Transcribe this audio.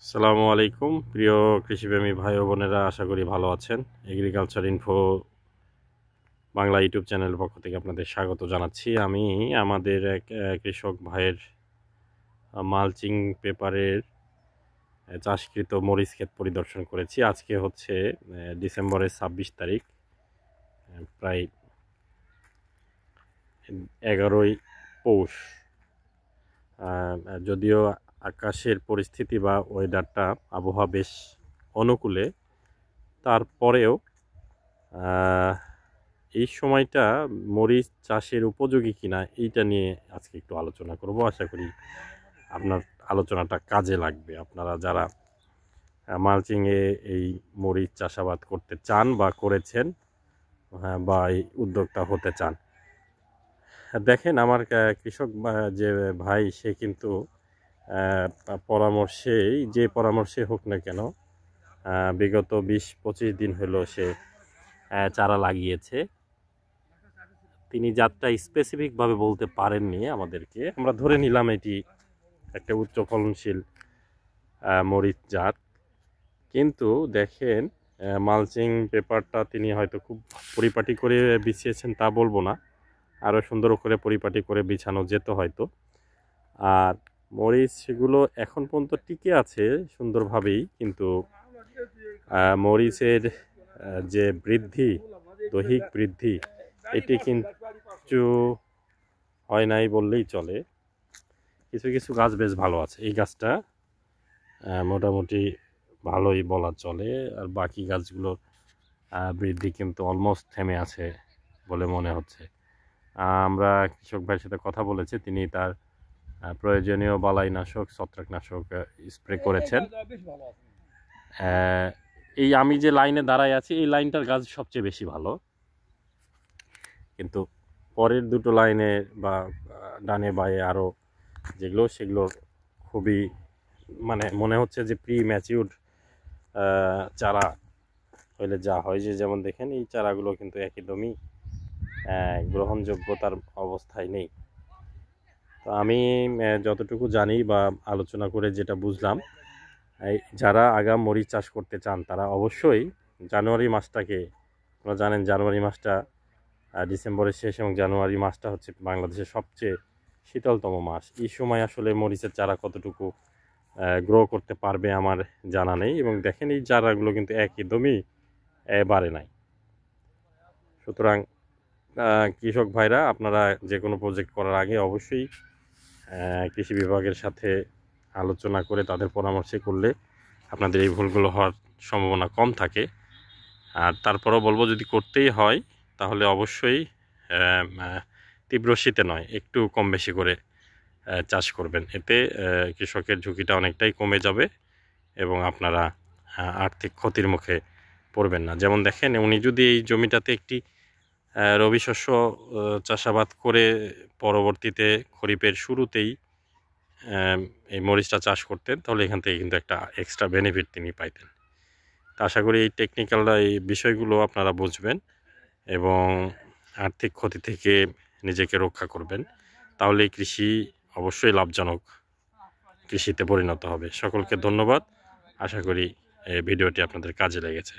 আসসালামু আলাইকুম প্রিয় কৃষিপ্রেমী ভাই ও বোনেরা, আশা করি ভালো আছেন। এগ্রিকালচার ইনফো বাংলা ইউটিউব চ্যানেলের পক্ষ থেকে আপনাদের স্বাগত জানাচ্ছি। আমি আমাদের এক কৃষক ভাইয়ের মালচিং পেপারের চাষকৃত মরিচ ক্ষেত পরিদর্শন করেছি। আজকে হচ্ছে ডিসেম্বরের 26 তারিখ, প্রায় 11ই পৌষ। যদিও আকাশের পরিস্থিতি বা ওয়েদারটা আবহাওয়া বেশ অনুকূলে, তারপরেও এই সময়টা মরিচ চাষের উপযোগী কিনা এইটা নিয়ে আজকে একটু আলোচনা করব। আশা করি আপনার আলোচনাটা কাজে লাগবে। আপনারা যারা মালচিংয়ে এই মরিচ চাষাবাদ করতে চান বা করেছেন, বা এই উদ্যোক্তা হতে চান, দেখেন আমার কৃষক যে ভাই, সে কিন্তু যে পরামর্শে হোক না কেন, বিগত 20-25 দিন হলো সে চারা লাগিয়েছে। তিনি জাতটা স্পেসিফিকভাবে বলতে পারেননি আমাদেরকে, আমরা ধরে নিলাম এটি একটা উচ্চ ফলনশীল মরিচ জাত। কিন্তু দেখেন, মালচিং পেপারটা তিনি হয়তো খুব পরিপাটি করে বিছিয়েছেন তা বলবো না, আরও সুন্দর করে পরিপাটি করে বিছানো যেত হয়তো। আর মরিচগুলো এখন পর্যন্ত টিকে আছে সুন্দরভাবেই, কিন্তু মরিচের যে বৃদ্ধি, দৈহিক বৃদ্ধি, এটি কিন্তু হয় নাই বললেই চলে। কিছু কিছু গাছ বেশ ভালো আছে, এই গাছটা মোটামুটি ভালোই বলা চলে। আর বাকি গাছগুলোর বৃদ্ধি কিন্তু অলমোস্ট থেমে আছে বলে মনে হচ্ছে। আমরা কৃষক ভাইয়ের সাথে কথা বলেছি, তিনি তার প্রয়োজনীয় বালাইনাশক, ছত্রাকনাশক স্প্রে করেছেন। এই আমি যে লাইনে দাঁড়াই আছি, এই লাইনটার গাছ সবচেয়ে বেশি ভালো, কিন্তু পরের দুটো লাইনে বা ডানে বায়ে আরও সেগুলো খুবই মনে হচ্ছে যে প্রি ম্যাচিউরড চারা হইলে যা হয়, যেমন দেখেন এই চারাগুলো কিন্তু একদমই গ্রহণযোগ্যতার অবস্থায় নেই। তো আমি যতটুকু জানি বা আলোচনা করে যেটা বুঝলাম, যারা আগাম মরিচ চাষ করতে চান তারা অবশ্যই জানুয়ারি মাসটাকে, আপনারা জানেন জানুয়ারি মাসটা ডিসেম্বরের শেষ এবং জানুয়ারি মাসটা হচ্ছে বাংলাদেশের সবচেয়ে শীতলতম মাস। এই সময় আসলে মরিচের চারা কতটুকু গ্রো করতে পারবে আমার জানা নেই। এবং দেখেন এই চারাগুলো কিন্তু একদমই বাড়ে নাই। সুতরাং কৃষক ভাইরা, আপনারা যে কোনো প্রজেক্ট করার আগে অবশ্যই কৃষি বিভাগের সাথে আলোচনা করে তাদের পরামর্শে করলে আপনাদের এই ভুলগুলো হওয়ার সম্ভাবনা কম থাকে। আর তারপরেও বলবো, যদি করতেই হয় তাহলে অবশ্যই তীব্র শীতে নয়, একটু কম বেশি করে চাষ করবেন। এতে কৃষকের ঝুঁকিটা অনেকটাই কমে যাবে এবং আপনারা আর্থিক ক্ষতির মুখে পড়বেন না। যেমন দেখেন, উনি যদি এই জমিটাতে একটি রবি শস্য চাষাবাদ করে পরবর্তীতে খরিফের শুরুতেই এই মরিচটা চাষ করতেন, তাহলে এখান থেকে কিন্তু একটা এক্সট্রা বেনিফিট তিনি পাইতেন। তা আশা করি এই টেকনিক্যাল এই বিষয়গুলো আপনারা বুঝবেন এবং আর্থিক ক্ষতি থেকে নিজেকে রক্ষা করবেন, তাহলে কৃষি অবশ্যই লাভজনক কৃষিতে পরিণত হবে। সকলকে ধন্যবাদ। আশা করি এই ভিডিওটি আপনাদের কাজে লেগেছে।